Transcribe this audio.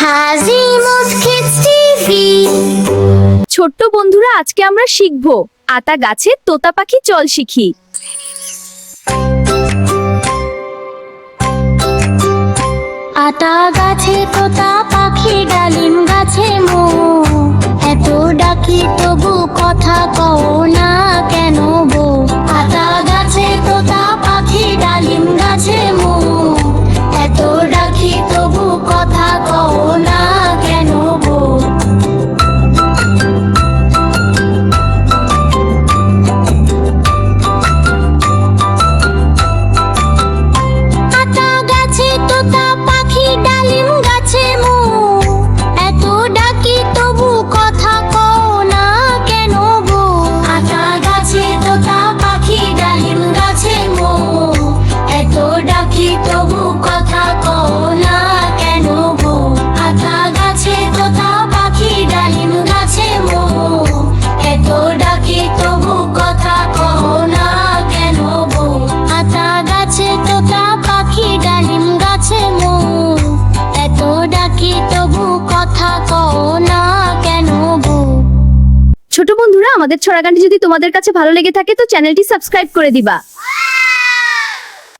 হাজিমুদ kids TV. ছোট্ট বন্ধুরা, আজকে আমরা শিখব আতা গাছে তোতা পাখি চল শিখি। আতা গাছে তোতা পাখি, ডালিম গাছে মো, এত ডাকি তবু কথা কও না কেন গো। আতা গাছে তোতা পাখি, ডালিম গাছে মো, এত ডাকি তবু কথা কও না কেন গো। আতা গাছে তোতা পাখি, ডালিম গাছে মো, এত ডাকি তবু কথা কও না কেন গো। আতা গাছে তোতা পাখি, ডালিম গাছে মো, এত ডাকি তবু কথা কও না কেন গো। আতা গাছে তোতা পাখি, ডালিম গাছে মো, এত ডাকি তবু কথা কও না কেন গো। আতা গাছে তোতা পাখি, ডালিম গাছে মো, এত ডাকি তবু কথা কও না কেন গো। ছোট বন্ধুরা, আমাদের ছড়া গানটি যদি তোমাদের কাছে ভালো লেগে থাকে তো চ্যানেলটি সাবস্ক্রাইব করে দিবা।